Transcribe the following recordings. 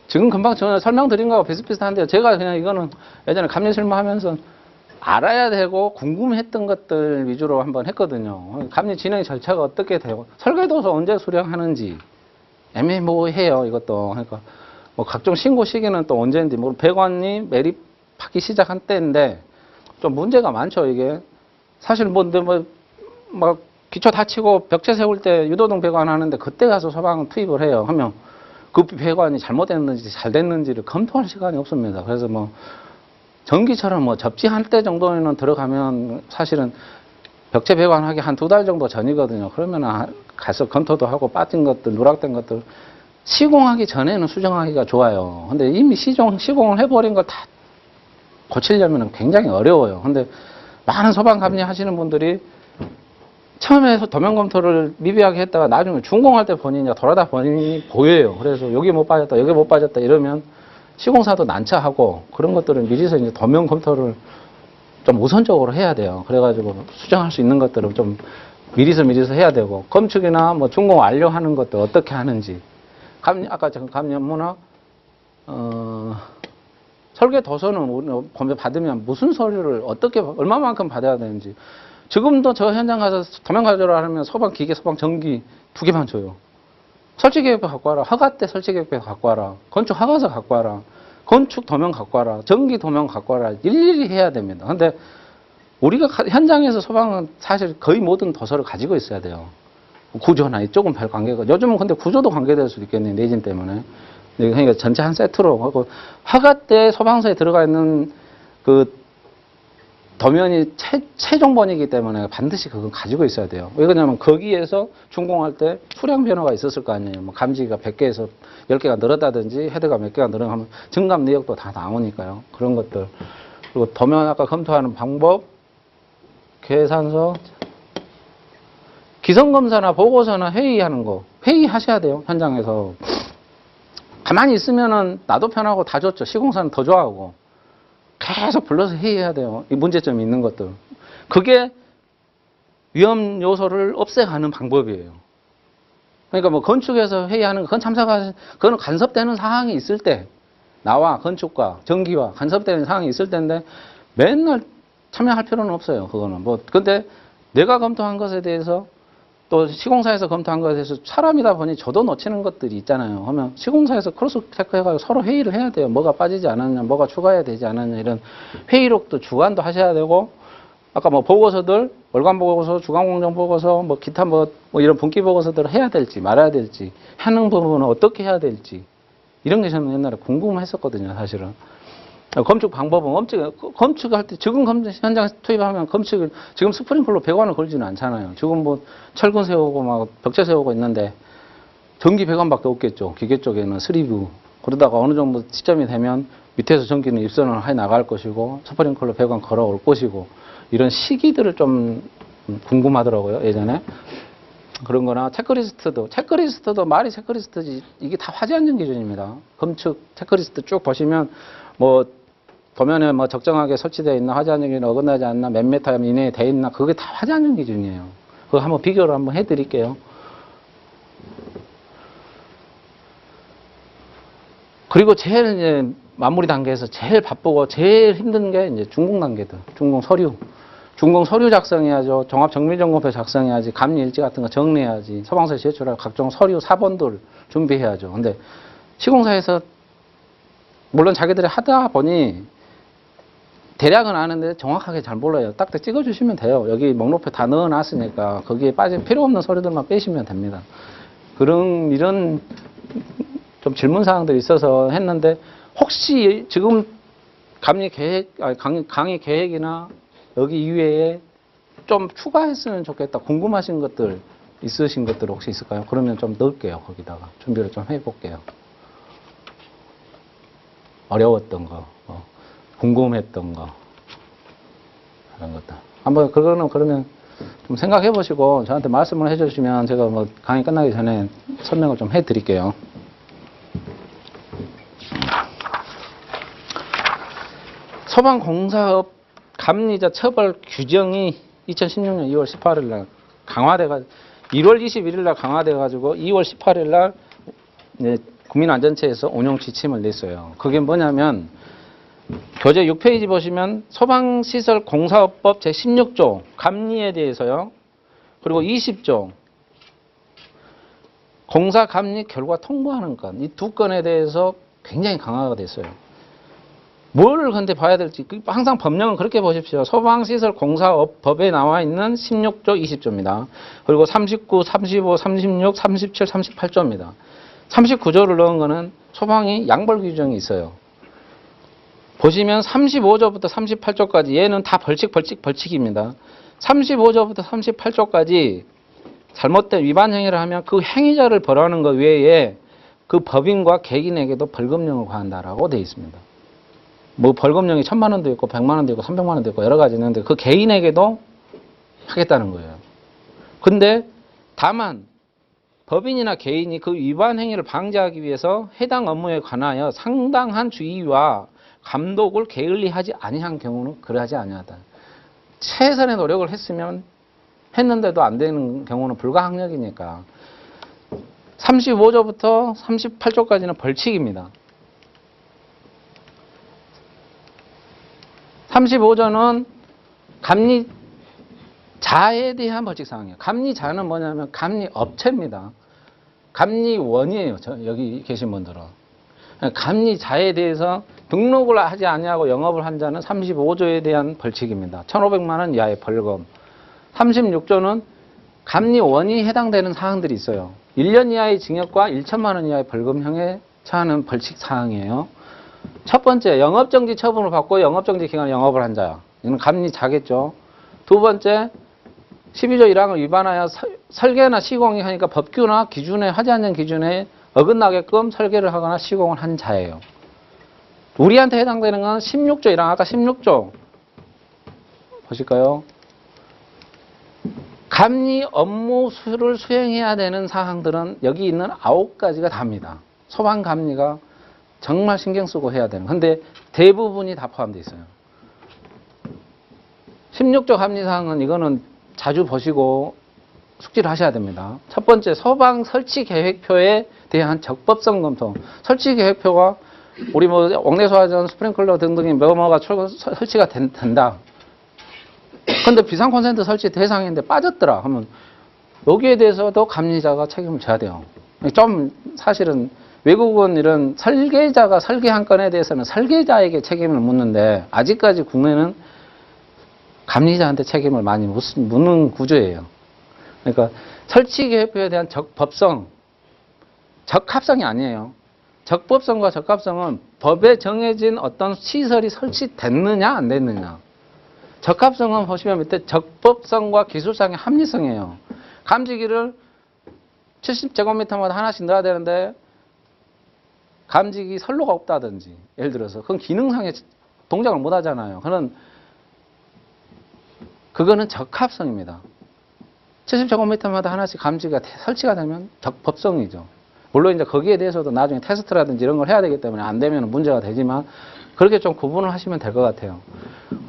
지금 금방 전에 설명드린 거하고 비슷비슷한데요. 제가 그냥 이거는 예전에 감리 실무하면서 알아야 되고 궁금했던 것들 위주로 한번 했거든요. 감리 진행 절차가 어떻게 되고 설계도서 언제 수령하는지 애매모호해요. 이것도. 그러니까 뭐 각종 신고 시기는 또 언제인지 뭐 100원이 매립하기 시작한 때인데 좀 문제가 많죠. 이게 사실 막 기초 다치고 벽체 세울 때 유도등 배관 하는데 그때 가서 소방 투입을 해요. 하면 그 배관이 잘못됐는지 잘 됐는지를 검토할 시간이 없습니다. 그래서 뭐 전기처럼 뭐 접지할 때 정도는 들어가면 사실은 벽체 배관하기 한 2달 정도 전이거든요. 그러면 가서 검토도 하고 빠진 것들, 누락된 것들 시공하기 전에는 수정하기가 좋아요. 근데 이미 시공을 해버린 걸 다 고치려면 굉장히 어려워요. 근데 많은 소방 감리 하시는 분들이 처음에 도면 검토를 미비하게 했다가 나중에 준공할 때 보니 돌아다 보니 보여요. 그래서 여기 못 빠졌다, 여기 못 빠졌다 이러면 시공사도 난처하고 그런 것들은 미리서 이제 도면 검토를 좀 우선적으로 해야 돼요. 그래가지고 수정할 수 있는 것들은 좀 미리서 해야 되고 건축이나 뭐 준공 완료하는 것도 어떻게 하는지 아까 감리 업무나 설계 도서는 우리가 받으면 무슨 서류를 어떻게 얼마만큼 받아야 되는지 지금도 저 현장 가서 도면 가져라 하면 소방 기계, 소방 전기 2개만 줘요. 설치계획표 갖고 와라. 허가 때 설치계획표 갖고 와라. 건축 허가서 갖고 와라. 건축 도면 갖고 와라. 전기 도면 갖고 와라. 일일이 해야 됩니다. 근데 우리가 현장에서 소방은 사실 거의 모든 도서를 가지고 있어야 돼요. 구조나 이쪽은 별 관계가. 요즘은 근데 구조도 관계될 수도 있겠네요. 내진 때문에. 그러니까 전체 한 세트로 하고 허가 때 소방서에 들어가 있는 그 도면이 최종 번이기 때문에 반드시 그건 가지고 있어야 돼요. 왜 그러냐면 거기에서 준공할 때 수량 변화가 있었을 거 아니에요. 뭐 감지가 100개에서 10개가 늘었다든지 헤드가 몇 개가 늘어나면 증감 내역도 다 나오니까요. 그런 것들. 그리고 도면 아까 검토하는 방법, 계산서, 기성검사나 보고서나 회의하는 거. 회의하셔야 돼요. 현장에서. 가만히 있으면은 나도 편하고 다 좋죠. 시공사는 더 좋아하고. 계속 불러서 회의해야 돼요. 이 문제점이 있는 것들. 그게 위험 요소를 없애가는 방법이에요. 그러니까 뭐 건축에서 회의하는 건 그거는 간섭되는 사항이 있을 때 나와 건축과 전기와 간섭되는 사항이 있을 때인데 맨날 참여할 필요는 없어요. 그거는 뭐 근데 내가 검토한 것에 대해서 또 시공사에서 검토한 것에 대해서 사람이다 보니 저도 놓치는 것들이 있잖아요. 그러면 시공사에서 크로스 체크해가지고 서로 회의를 해야 돼요. 뭐가 빠지지 않았냐, 뭐가 추가해야 되지 않았냐 이런 회의록도 주관도 하셔야 되고 아까 뭐 보고서들, 월간 보고서, 주간 공정 보고서, 뭐 기타 뭐 이런 분기 보고서들을 해야 될지 말아야 될지 하는 부분은 어떻게 해야 될지 이런 게 저는 옛날에 궁금했었거든요, 사실은. 건축 방법은 건축할 때 지금 현장 투입하면 건축을 지금 스프링클러 100원을 걸지는 않잖아요. 지금 뭐 철근 세우고 막 벽체 세우고 있는데 전기 배관밖에 없겠죠. 기계 쪽에는 스리뷰 그러다가 어느 정도 시점이 되면 밑에서 전기는 입선을 해 나갈 것이고 스프링클러 배관 걸어올 것이고 이런 시기들을 좀 궁금하더라고요. 예전에 그런 거나 체크리스트도 말이 체크리스트지 이게 다 화재 안전 기준입니다. 건축 체크리스트 쭉 보시면 뭐 도면에 뭐 적정하게 설치되어 있나 화재 안전 기준에 어긋나지 않나 몇 미터 이내에 돼 있나 그게 다 화재 안전 기준이에요. 그거 한번 비교를 한번 해드릴게요. 그리고 제일 이제 마무리 단계에서 제일 바쁘고 제일 힘든 게 이제 준공 단계들, 준공 서류 작성해야죠. 종합 정밀점검표 작성해야지. 감리 일지 같은 거 정리해야지. 소방서에 제출할 각종 서류 사본들 준비해야죠. 근데 시공사에서 물론 자기들이 하다 보니 대략은 아는데 정확하게 잘 몰라요. 딱 찍어주시면 돼요. 여기 목록표 다 넣어놨으니까 거기에 빠진 필요 없는 서류들만 빼시면 됩니다. 이런 좀 질문 사항들이 있어서 했는데 혹시 지금 강의 계획이나 여기 이외에 좀 추가했으면 좋겠다. 궁금하신 것들 있으신 것들 혹시 있을까요? 그러면 좀 넣을게요. 거기다가 준비를 좀 해볼게요. 어려웠던 거, 궁금했던 거 그런 것들. 한번 그거는 그러면 좀 생각해 보시고 저한테 말씀을 해주시면 제가 뭐 강의 끝나기 전에 설명을 좀 해드릴게요. 소방공사업 감리자 처벌 규정이 2016년 2월 18일 날 강화돼가 1월 21일 날 강화돼가지고 2월 18일 날 국민안전처에서 운용 지침을 냈어요. 그게 뭐냐면 교재 6페이지 보시면 소방시설공사업법 제16조 감리에 대해서요. 그리고 20조 공사감리 결과 통보하는 건, 이 두 건에 대해서 굉장히 강화가 됐어요. 뭘 근데 봐야 될지 항상 법령은 그렇게 보십시오. 소방시설공사업법에 나와 있는 16조, 20조입니다. 그리고 39, 35, 36, 37, 38조입니다. 39조를 넣은 거는 소방이 양벌 규정이 있어요. 보시면 35조부터 38조까지 얘는 다 벌칙입니다. 35조부터 38조까지 잘못된 위반 행위를 하면 그 행위자를 벌하는 것 외에 그 법인과 개인에게도 벌금령을 과한다라고 되어 있습니다. 뭐 벌금령이 1000만 원도 있고 100만 원도 있고 300만 원도 있고 여러 가지 있는데 그 개인에게도 하겠다는 거예요. 근데 다만 법인이나 개인이 그 위반 행위를 방지하기 위해서 해당 업무에 관하여 상당한 주의와 감독을 게을리하지 아니한 경우는 그러하지 아니하다. 최선의 노력을 했는데도 안 되는 경우는 불가항력이니까 35조부터 38조까지는 벌칙입니다. 35조는 감리자에 대한 벌칙사항이에요. 감리자는 뭐냐면 감리업체입니다. 감리원이에요. 여기 계신 분들은. 감리자에 대해서 등록을 하지 아니하고 영업을 한 자는 35조에 대한 벌칙입니다. 1,500만 원 이하의 벌금. 36조는 감리원이 해당되는 사항들이 있어요. 1년 이하의 징역과 1천만 원 이하의 벌금형에 처하는 벌칙 사항이에요. 첫 번째, 영업정지 처분을 받고 영업정지 기간에 영업을 한 자야. 이건 감리자겠죠. 두 번째, 12조 1항을 위반하여 설계나 시공이 하니까 법규나 기준에 하지 않는 기준에 어긋나게끔 설계를 하거나 시공을 한 자예요. 우리한테 해당되는 건 16조 1항, 아까 16조 보실까요? 감리 업무를 수행해야 되는 사항들은 여기 있는 9가지가 답니다. 소방감리가 정말 신경 쓰고 해야 되는. 근데 대부분이 다 포함되어 있어요. 16조 감리사항은 이거는 자주 보시고 숙지를 하셔야 됩니다. 첫 번째, 소방 설치 계획표에 대한 적법성 검토. 설치 계획표가 우리 뭐 옥내소화전, 스프링클러 등등이 뭐뭐가 설치가 된다. 근데 비상 콘센트 설치 대상인데 빠졌더라 하면 여기에 대해서도 감리자가 책임을 져야 돼요. 좀 사실은 외국은 이런 설계자가 설계한 건에 대해서는 설계자에게 책임을 묻는데 아직까지 국내는 감리자한테 책임을 많이 묻는 구조예요. 그러니까 설치 계획표에 대한 적법성, 적합성이 아니에요. 적법성과 적합성은 법에 정해진 어떤 시설이 설치됐느냐 안 됐느냐. 적합성은 보시면 밑에 적법성과 기술상의 합리성이에요. 감지기를 70제곱미터마다 하나씩 넣어야 되는데 감지기 선로가 없다든지 예를 들어서 그건 기능상의 동작을 못 하잖아요. 그거는 적합성입니다. 70제곱미터마다 하나씩 감지기가 설치가 되면 적법성이죠. 물론 이제 거기에 대해서도 나중에 테스트라든지 이런 걸 해야 되기 때문에 안 되면 문제가 되지만 그렇게 좀 구분을 하시면 될 것 같아요.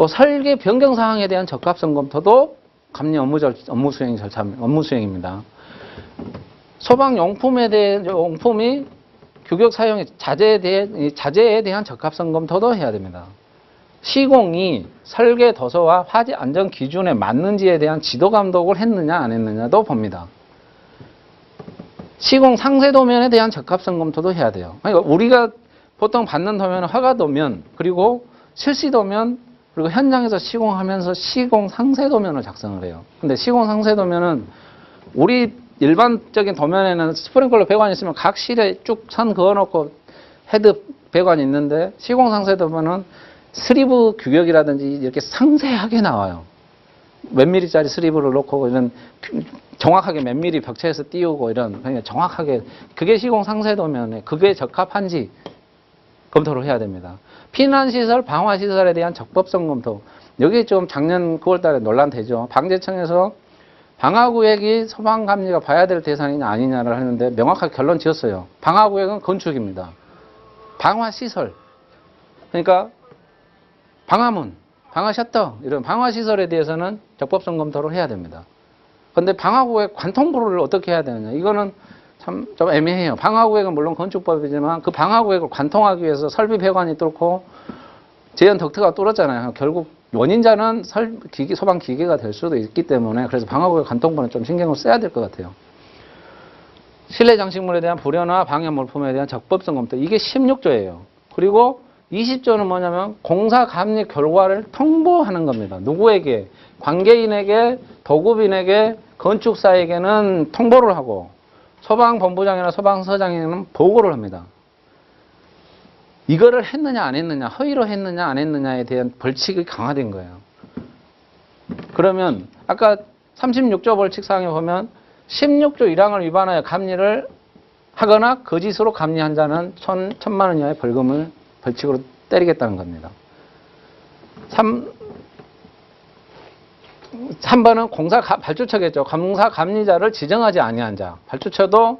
설계 변경 사항에 대한 적합성 검토도 감리 업무 수행입니다. 소방 용품이 규격 사용의 자재에 대한 적합성 검토도 해야 됩니다. 시공이 설계 도서와 화재 안전 기준에 맞는지에 대한 지도 감독을 했느냐 안 했느냐도 봅니다. 시공 상세 도면에 대한 적합성 검토도 해야 돼요. 그러니까 우리가 보통 받는 도면은 허가 도면, 그리고 실시 도면, 그리고 현장에서 시공하면서 시공 상세 도면을 작성을 해요. 근데 시공 상세 도면은 우리 일반적인 도면에는 스프링클러 배관이 있으면 각 실에 쭉 선 그어놓고 헤드 배관이 있는데 시공 상세 도면은 슬리브 규격이라든지 이렇게 상세하게 나와요. 몇 미리짜리 슬리브를 놓고 이런 정확하게 몇 미리 벽체에서 띄우고 이런 그냥 정확하게 그게 시공 상세 도면에 그게 적합한지 검토를 해야 됩니다. 피난시설, 방화시설에 대한 적법성 검토. 여기 좀 작년 9월 달에 논란되죠. 방재청에서 방화구역이 소방감리가 봐야 될 대상이냐 아니냐를 하는데 명확하게 결론 지었어요. 방화구역은 건축입니다. 방화시설. 그러니까 방화문, 방화 셔터, 이런 방화 시설에 대해서는 적법성 검토를 해야 됩니다. 근데 방화구역 관통부를 어떻게 해야 되느냐. 이거는 참 좀 애매해요. 방화구역은 물론 건축법이지만 그 방화구역을 관통하기 위해서 설비 배관이 뚫고 제한 덕트가 뚫었잖아요. 결국 원인자는 소방 기계가 될 수도 있기 때문에 그래서 방화구역 관통부는 좀 신경을 써야 될 것 같아요. 실내 장식물에 대한 불연화 방해 물품에 대한 적법성 검토. 이게 16조예요. 그리고 20조는 뭐냐면 공사 감리 결과를 통보하는 겁니다. 누구에게? 관계인에게, 도급인에게, 건축사에게는 통보를 하고 소방본부장이나 소방서장에게는 보고를 합니다. 이거를 했느냐 안 했느냐, 허위로 했느냐 안 했느냐에 대한 벌칙이 강화된 거예요. 그러면 아까 36조 벌칙사항에 보면 16조 1항을 위반하여 감리를 하거나 거짓으로 감리한 자는 1,000만 원 이하의 벌금을 벌칙으로 때리겠다는 겁니다. 3번은 발주처겠죠. 공사 감리자를 지정하지 아니한 자. 발주처도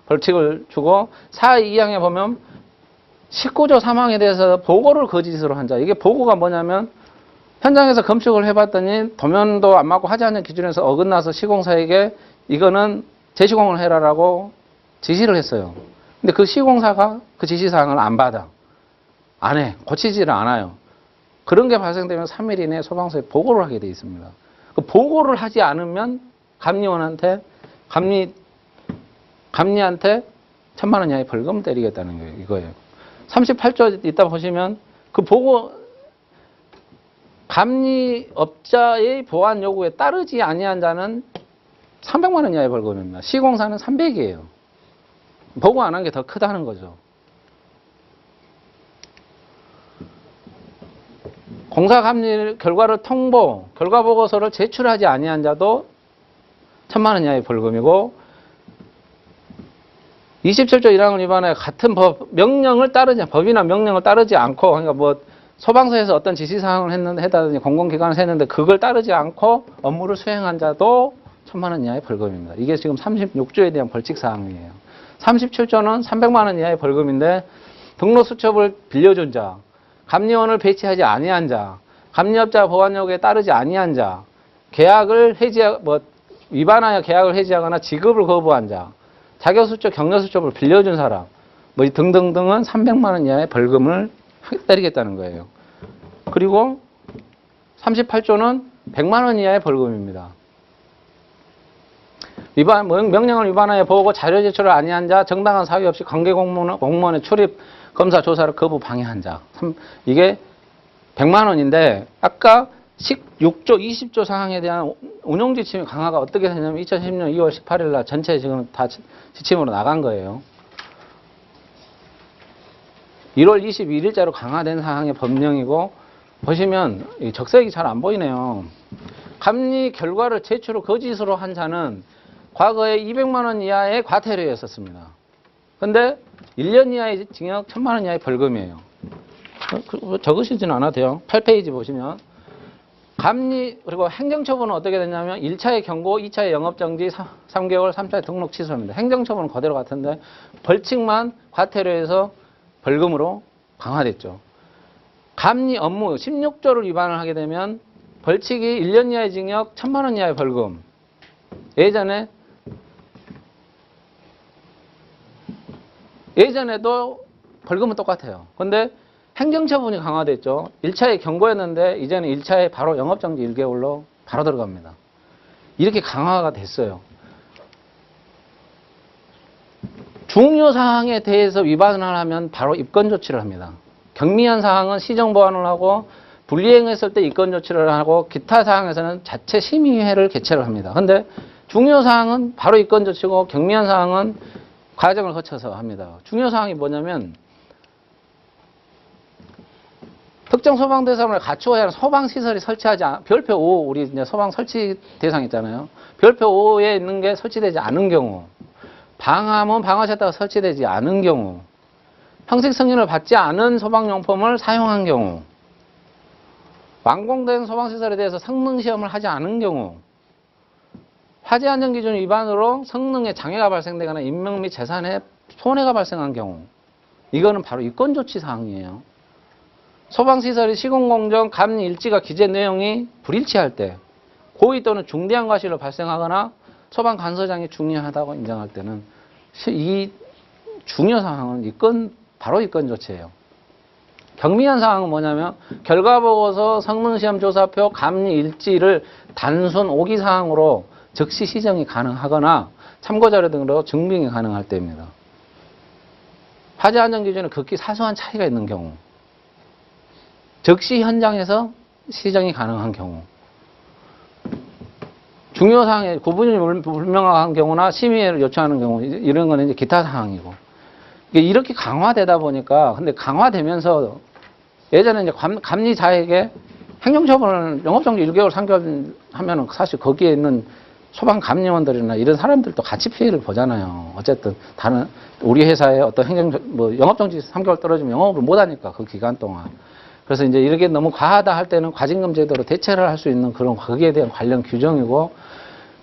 벌칙을 주고 4.2항에 보면 19조 3항에 대해서 보고를 거짓으로 한 자. 이게 보고가 뭐냐면 현장에서 검측을 해봤더니 도면도 안 맞고 하지 않는 기준에서 어긋나서 시공사에게 이거는 재시공을 해라라고 지시를 했어요. 근데 그 시공사가 그 지시사항을 안 받아. 안 해. 고치지를 않아요. 그런 게 발생되면 3일 이내에 소방서에 보고를 하게 돼 있습니다. 그 보고를 하지 않으면 감리원한테 감리한테 1,000만 원 이하의 벌금 때리겠다는 거예요. 이거예요. 38조 이따 보시면 그 보고 감리업자의 보안 요구에 따르지 아니한 자는 300만 원 이하의 벌금입니다. 시공사는 300이에요. 보고 안 한 게 더 크다는 거죠. 공사 감리 결과를 통보, 결과 보고서를 제출하지 아니한 자도 1,000만 원 이하의 벌금이고 27조 1항을 위반하여 같은 법이나 명령을 따르지 않고, 그러니까 뭐 소방서에서 어떤 지시사항을 했다든지 공공기관에서 했는데 그걸 따르지 않고 업무를 수행한 자도 1,000만 원 이하의 벌금입니다. 이게 지금 36조에 대한 벌칙사항이에요. 37조는 300만 원 이하의 벌금인데 등록수첩을 빌려준 자, 감리원을 배치하지 아니한 자, 감리업자 보안 요구에 따르지 아니한 자, 위반하여 계약을 해지하거나 지급을 거부한 자, 자격수첩, 격려수첩을 빌려준 사람, 뭐 등등등은 300만 원 이하의 벌금을 때리겠다는 거예요. 그리고 38조는 100만 원 이하의 벌금입니다. 명령을 위반하여 보고 자료 제출을 아니한 자, 정당한 사유 없이 관계 공무원의 출입, 검사, 조사를 거부, 방해한 자. 이게 100만 원인데 아까 6조, 20조 사항에 대한 운용지침 강화가 어떻게 되냐면 2010년 2월 18일 날 전체 지금 다 지침으로 나간 거예요. 1월 22일자로 강화된 사항의 법령이고 보시면 적색이 잘 안 보이네요. 감리 결과를 제출을 거짓으로 한 자는 과거에 200만 원 이하의 과태료였었습니다. 근데 1년 이하의 징역, 1,000만 원 이하의 벌금이에요. 적으시지는 않아도 돼요. 8페이지 보시면 감리, 그리고 행정처분은 어떻게 되냐면 1차의 경고, 2차의 영업정지, 3개월, 3차의 등록 취소입니다. 행정처분은 그대로 같은데 벌칙만 과태료에서 벌금으로 강화됐죠. 감리 업무 16조를 위반을 하게 되면 벌칙이 1년 이하의 징역, 1,000만 원 이하의 벌금. 예전에도 벌금은 똑같아요. 근데 행정처분이 강화됐죠. 1차에 경고였는데 이제는 1차에 바로 영업정지 1개월로 바로 들어갑니다. 이렇게 강화가 됐어요. 중요사항에 대해서 위반을 하면 바로 입건조치를 합니다. 경미한 사항은 시정보완을 하고 불이행했을 때 입건조치를 하고 기타 사항에서는 자체 심의회를 개최를 합니다. 근데 중요사항은 바로 입건조치고 경미한 사항은 과정을 거쳐서 합니다. 중요사항이 뭐냐면 특정 소방 대상을 갖추어야 하는 소방시설이 설치하지 별표 5, 우리 이제 소방 설치 대상 있잖아요. 별표 5에 있는 게 설치되지 않은 경우, 방화문, 방화셔터가 설치되지 않은 경우, 형식 승인을 받지 않은 소방용품을 사용한 경우, 완공된 소방시설에 대해서 성능시험을 하지 않은 경우, 화재안전기준 위반으로 성능에 장애가 발생되거나 인명 및 재산에 손해가 발생한 경우, 이거는 바로 입건조치 사항이에요. 소방시설이 시공공정 감리일지가 기재 내용이 불일치할 때, 고의 또는 중대한 과실로 발생하거나 소방관서장이 중요하다고 인정할 때는 이 중요사항은 바로 이건 조치예요. 경미한 사항은 뭐냐면 결과보고서, 성능시험 조사표, 감리일지를 단순 오기사항으로 즉시 시정이 가능하거나 참고자료 등으로 증빙이 가능할 때입니다. 화재 안전 기준에 극히 사소한 차이가 있는 경우, 즉시 현장에서 시정이 가능한 경우, 중요사항에 구분이 불명확한 경우나 심의를 요청하는 경우, 이런 거는 이제 기타 사항이고, 이렇게 강화되다 보니까, 근데 강화되면서 예전에 이제 감리자에게 행정처분을 영업정지 1개월, 3개월 하면은 사실 거기에 있는 소방감리원들이나 이런 사람들도 같이 피해를 보잖아요. 어쨌든 다른 우리 회사의 어떤 영업정지 3개월 떨어지면 영업을 못 하니까 그 기간 동안. 그래서 이제 이렇게 너무 과하다 할 때는 과징금 제도로 대체를 할 수 있는 그런 거기에 대한 관련 규정이고,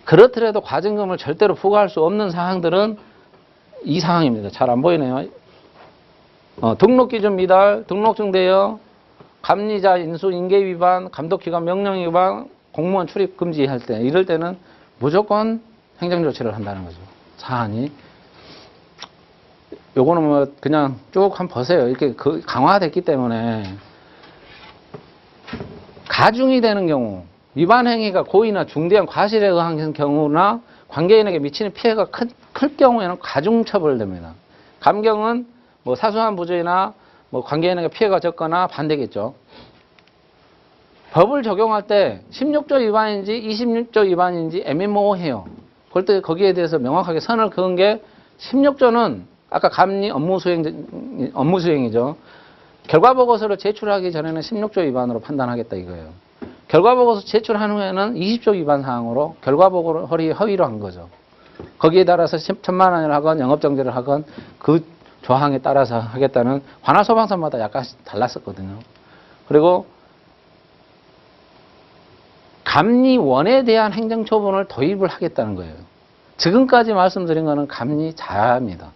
그렇더라도 과징금을 절대로 부과할 수 없는 사항들은 이 사항입니다. 잘 안 보이네요. 등록기준 미달, 등록증 대여, 감리자 인수 인계 위반, 감독기관 명령 위반, 공무원 출입 금지할 때, 이럴 때는 무조건 행정조치를 한다는 거죠. 사안이. 요거는 뭐 그냥 쭉 한번 보세요. 이렇게 강화됐기 때문에 가중이 되는 경우, 위반 행위가 고의나 중대한 과실에 의한 경우나 관계인에게 미치는 피해가 클 경우에는 가중 처벌됩니다. 감경은 뭐 사소한 부주의나 뭐 관계인에게 피해가 적거나 반대겠죠. 법을 적용할 때 16조 위반인지 26조 위반인지 애매모호해요. 그럴 때 거기에 대해서 명확하게 선을 그은 게 16조는 아까 감리 업무 수행이죠. 결과보고서를 제출하기 전에는 16조 위반으로 판단하겠다 이거예요. 결과보고서 제출한 후에는 20조 위반 사항으로 결과보고를 허위로 한 거죠. 거기에 따라서 1,000만 원을 하건 영업정지를 하건 그 조항에 따라서 하겠다는, 관할소방서마다 약간씩 달랐었거든요. 그리고 감리원에 대한 행정처분을 도입을 하겠다는 거예요. 지금까지 말씀드린 거는 감리자입니다.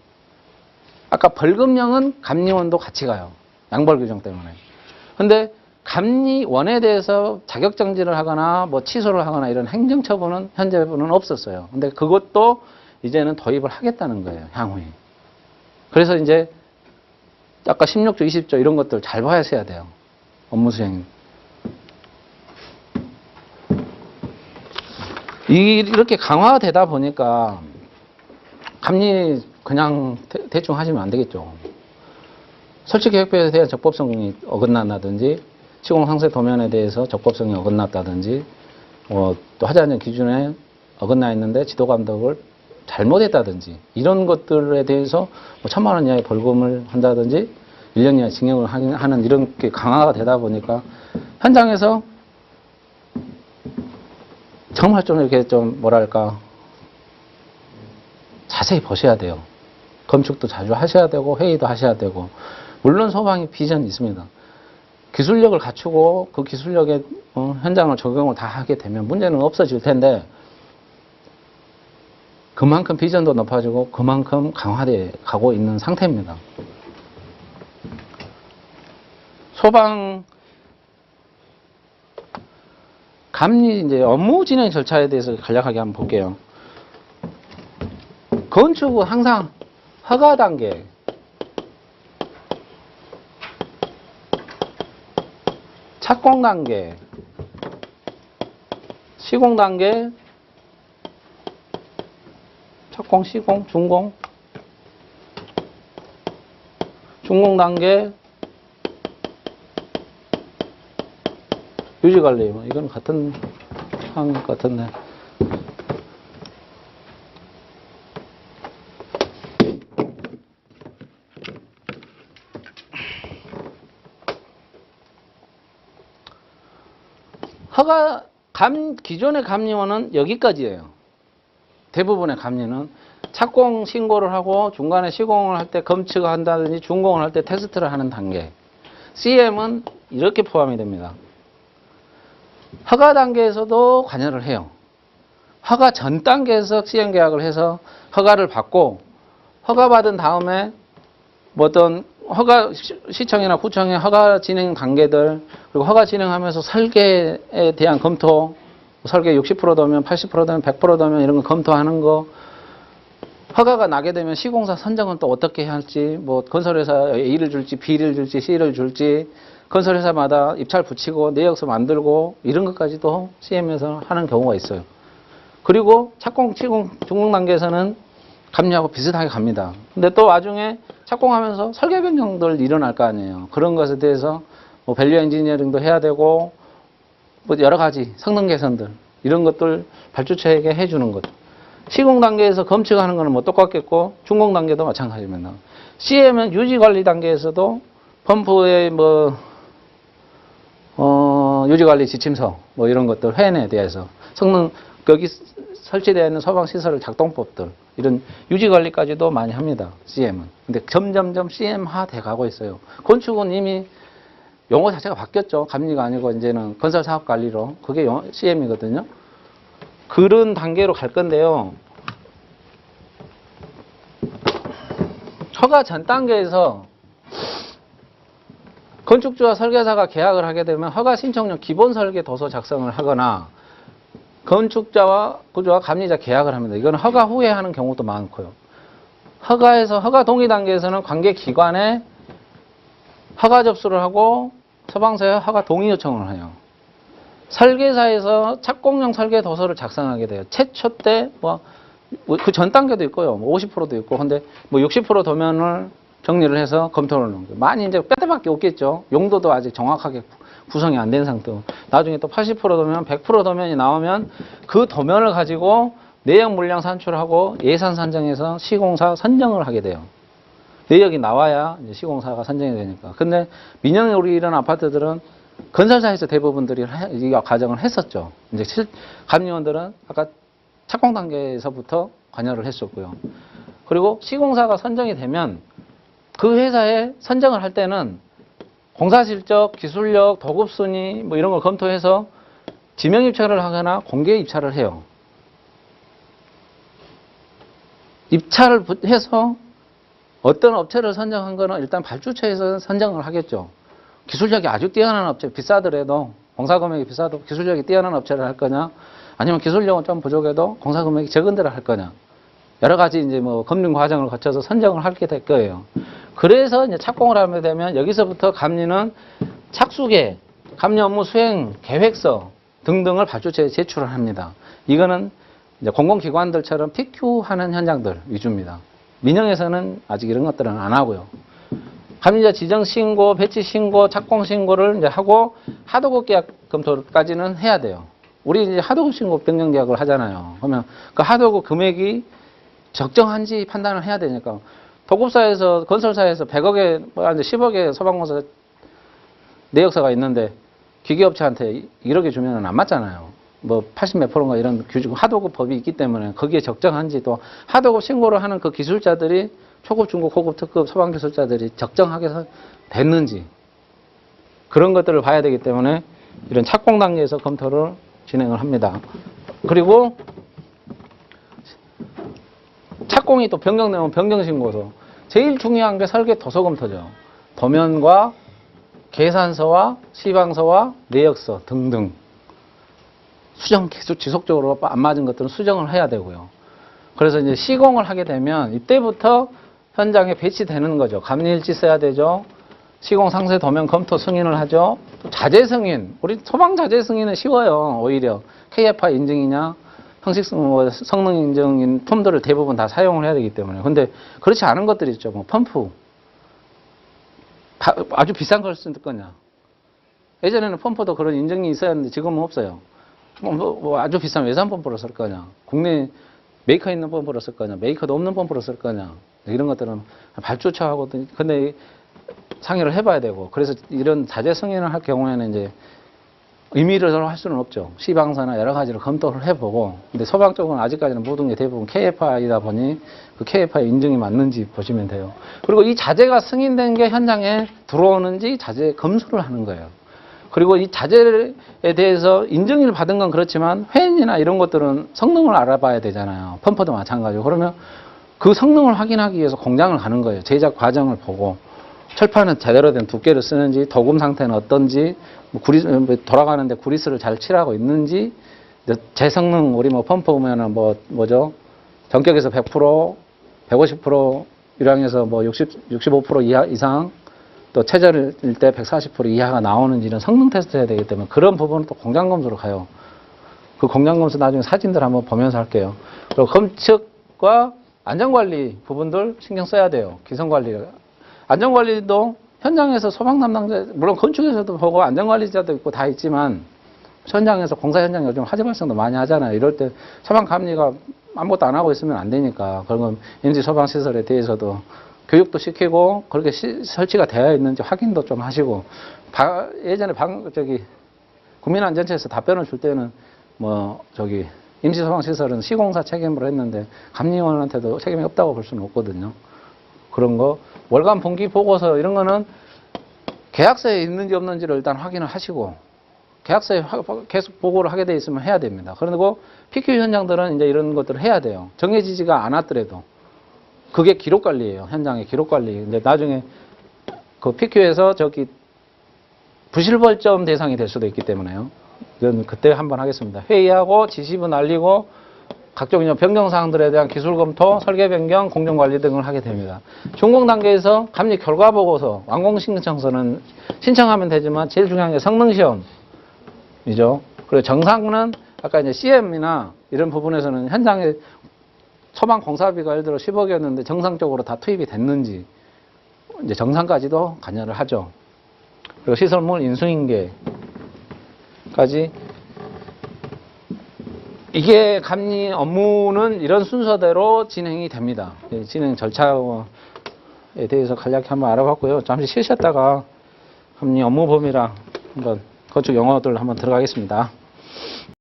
아까 벌금형은 감리원도 같이 가요. 양벌 규정 때문에. 근데 감리원에 대해서 자격정지를 하거나 뭐 취소를 하거나 이런 행정처분은 현재는 없었어요. 근데 그것도 이제는 도입을 하겠다는 거예요. 향후에. 그래서 이제 아까 16조, 20조 이런 것들 잘 봐야셔야 돼요. 업무수행. 이렇게 강화되다 보니까 감리 그냥 대충 하시면 안 되겠죠. 설치계획표에 대한 적법성이 어긋난다든지, 시공상세 도면에 대해서 적법성이 어긋났다든지, 또 화재안전 기준에 어긋나 있는데 지도감독을 잘못했다든지, 이런 것들에 대해서 뭐 1,000만 원 이하의 벌금을 한다든지 1년 이하 징역을 하는 이런 게 강화가 되다 보니까 현장에서 정말 좀 이렇게 좀 뭐랄까 자세히 보셔야 돼요. 검축도 자주 하셔야 되고 회의도 하셔야 되고, 물론 소방이 비전이 있습니다. 기술력을 갖추고 그 기술력에 현장을 적용을 다 하게 되면 문제는 없어질 텐데, 그만큼 비전도 높아지고 그만큼 강화돼 가고 있는 상태입니다. 소방 감리 이제 업무 진행 절차에 대해서 간략하게 한번 볼게요. 건축은 항상 허가 단계, 착공 단계, 시공 단계, 착공, 시공, 준공, 준공 단계, 유지관리, 이건 같은 항 같은데. 기존의 감리원은 여기까지예요. 대부분의 감리는 착공 신고를 하고 중간에 시공을 할 때 검측을 한다든지 준공을 할 때 테스트를 하는 단계. CM은 이렇게 포함이 됩니다. 허가 단계에서도 관여를 해요. 허가 전 단계에서 시행계약을 해서 허가를 받고, 허가 받은 다음에 뭐 어떤 시청이나 구청의 허가 진행 단계들, 그리고 허가 진행하면서 설계에 대한 검토, 설계 60%면 80%면 100%면 이런 거 검토하는 거, 허가가 나게 되면 시공사 선정은 또 어떻게 해야 할지, 뭐 건설회사 A를 줄지 B를 줄지 C를 줄지, 건설회사마다 입찰 붙이고 내역서 만들고 이런 것까지도 CM에서 하는 경우가 있어요. 그리고 착공, 시공, 준공 단계에서는 감리하고 비슷하게 갑니다. 근데 또 나중에 착공하면서 설계 변경들 일어날 거 아니에요. 그런 것에 대해서 뭐 밸류 엔지니어링도 해야 되고 뭐 여러 가지 성능 개선들 이런 것들 발주처에게 해주는 것. 시공 단계에서 검측하는 거는 뭐 똑같겠고 준공 단계도 마찬가지입니다. CM은 유지 관리 단계에서도 펌프의 뭐 유지 관리 지침서 뭐 이런 것들 회원에 대해서 성능 거기 설치되어 있는 소방시설 작동법들 이런 유지관리까지도 많이 합니다. CM은. 근데 점점점 CM화 돼 가고 있어요. 건축은 이미 용어 자체가 바뀌었죠. 감리가 아니고 이제는 건설사업관리로 그게 CM이거든요. 그런 단계로 갈 건데요. 허가 전 단계에서 건축주와 설계사가 계약을 하게 되면 허가 신청용 기본 설계 도서 작성을 하거나 건축자와 구조와 감리자 계약을 합니다. 이건 허가 후에 하는 경우도 많고요. 허가 동의 단계에서는 관계기관에 허가 접수를 하고 소방서에 허가 동의 요청을 해요. 설계사에서 착공용 설계 도서를 작성하게 돼요. 최초 때 그 전 단계도 있고요. 50%도 있고 근데 60% 도면을 정리를 해서 검토를 하는 거예요. 많이 이제 빼대밖에 없겠죠. 용도도 아직 정확하게 구성이 안 된 상태. 나중에 또 80% 도면, 100% 도면이 나오면 그 도면을 가지고 내역 물량 산출하고 예산 산정해서 시공사 선정을 하게 돼요. 내역이 나와야 이제 시공사가 선정이 되니까. 근데 민영에 우리 이런 아파트들은 건설사에서 대부분들이 이 과정을 했었죠. 이제 감리원들은 아까 착공 단계에서부터 관여를 했었고요. 그리고 시공사가 선정이 되면 그 회사에 선정을 할 때는 공사 실적, 기술력, 도급 순위 뭐 이런 걸 검토해서 지명 입찰을 하거나 공개 입찰을 해요. 입찰을 해서 어떤 업체를 선정한 거는 일단 발주처에서 선정을 하겠죠. 기술력이 아주 뛰어난 업체, 비싸더라도 공사 금액이 비싸도 기술력이 뛰어난 업체를 할 거냐, 아니면 기술력은 좀 부족해도 공사 금액이 적은 데를 할 거냐. 여러 가지 이제 뭐 검증 과정을 거쳐서 선정을 하게 될 거예요. 그래서 이제 착공을 하게 되면 여기서부터 감리는 착수계, 감리 업무 수행 계획서 등등을 발주처에 제출을 합니다. 이거는 이제 공공기관들처럼 PQ하는 현장들 위주입니다. 민영에서는 아직 이런 것들은 안 하고요. 감리자 지정 신고, 배치 신고, 착공 신고를 이제 하고 하도급 계약 검토까지는 해야 돼요. 우리 이제 하도급 신고 변경 계약을 하잖아요. 그러면 그 하도급 금액이 적정한지 판단을 해야 되니까 도급사에서 건설사에서 100억에 뭐 10억에 소방공사 내역서가 있는데 기계업체한테 1억에 주면은 안 맞잖아요. 뭐 80 몇 프로인가 이런 규정 하도급 법이 있기 때문에 거기에 적정한지 또 하도급 신고를 하는 그 기술자들이 초급, 중급, 고급, 특급 소방기술자들이 적정하게 됐는지 그런 것들을 봐야 되기 때문에 이런 착공 단계에서 검토를 진행을 합니다. 그리고 착공이 또 변경되면 변경신고서. 제일 중요한 게 설계 도서 검토죠. 도면과 계산서와 시방서와 내역서 등등. 수정 계속 지속적으로 안 맞은 것들은 수정을 해야 되고요. 그래서 이제 시공을 하게 되면 이때부터 현장에 배치되는 거죠. 감리일지 써야 되죠. 시공 상세 도면 검토 승인을 하죠. 또 자재 승인. 우리 소방 자재 승인은 쉬워요. 오히려 KFI 인증이냐 형식 성능 인증인 폼들을 대부분 다 사용을 해야 되기 때문에. 근데 그렇지 않은 것들이 있죠. 뭐 펌프. 아주 비싼 걸 쓸 거냐. 예전에는 펌프도 그런 인증이 있었는데 지금은 없어요. 뭐 아주 비싼 외산 펌프로 쓸 거냐. 국내 메이커 있는 펌프로 쓸 거냐. 메이커도 없는 펌프로 쓸 거냐. 이런 것들은 발주처하고 근데 상의를 해봐야 되고. 그래서 이런 자재 승인을 할 경우에는 이제 의미를 할 수는 없죠. 시방사나 여러 가지를 검토를 해보고. 근데 소방 쪽은 아직까지는 모든 게 대부분 KFI다 보니 그 KFI 인증이 맞는지 보시면 돼요. 그리고 이 자재가 승인된 게 현장에 들어오는지 자재 검수를 하는 거예요. 그리고 이 자재에 대해서 인증을 받은 건 그렇지만 회원이나 이런 것들은 성능을 알아봐야 되잖아요. 펌프도 마찬가지고. 그러면 그 성능을 확인하기 위해서 공장을 가는 거예요. 제작 과정을 보고. 철판은 제대로 된 두께를 쓰는지, 도금 상태는 어떤지, 뭐 돌아가는데 구리스를 잘 칠하고 있는지, 재성능, 우리 뭐 펌프 보면은 뭐죠? 전격에서 100%, 150% 유량에서 뭐 65% 이상, 또 최저일 때 140% 이하가 나오는지 이런 성능 테스트 해야 되기 때문에 그런 부분은 또 공장 검수로 가요. 그 공장 검수 나중에 사진들 한번 보면서 할게요. 그리고 검측과 안전관리 부분들 신경 써야 돼요. 기성관리. 안전관리도 현장에서 소방 담당자, 물론 건축에서도 보고 안전관리자도 있고 다 있지만 현장에서 공사 현장 요즘 화재 발생도 많이 하잖아요. 이럴 때 소방감리가 아무것도 안 하고 있으면 안 되니까 그런 건 임시 소방 시설에 대해서도 교육도 시키고 그렇게 설치가 되어 있는지 확인도 좀 하시고 예전에 국민안전처에서 답변을 줄 때는 임시 소방 시설은 시공사 책임으로 했는데 감리원한테도 책임이 없다고 볼 수는 없거든요. 그런 거 월간 분기 보고서 이런 거는 계약서에 있는지 없는지를 일단 확인을 하시고 계약서에 계속 보고를 하게 돼 있으면 해야 됩니다. 그리고 PQ 현장들은 이제 이런 것들을 해야 돼요. 정해지지가 않았더라도 그게 기록 관리예요. 현장의 기록 관리. 근데 나중에 그 PQ에서 부실벌점 대상이 될 수도 있기 때문에요. 이건 그때 한번 하겠습니다. 회의하고 지시부 날리고 각종 변경 사항들에 대한 기술 검토, 설계 변경, 공정 관리 등을 하게 됩니다. 준공 단계에서 감리 결과 보고서, 완공 신청서는 신청하면 되지만 제일 중요한 게 성능 시험이죠. 그리고 정상은 아까 이제 CM이나 이런 부분에서는 현장에 소방 공사비가 예를 들어 10억이었는데 정상적으로 다 투입이 됐는지 이제 정상까지도 관여를 하죠. 그리고 시설물 인수인계까지 이게 감리 업무는 이런 순서대로 진행이 됩니다. 진행 절차에 대해서 간략히 한번 알아봤고요. 잠시 쉬셨다가 감리 업무 범위랑 한번 건축 용어들 한번 들어가겠습니다.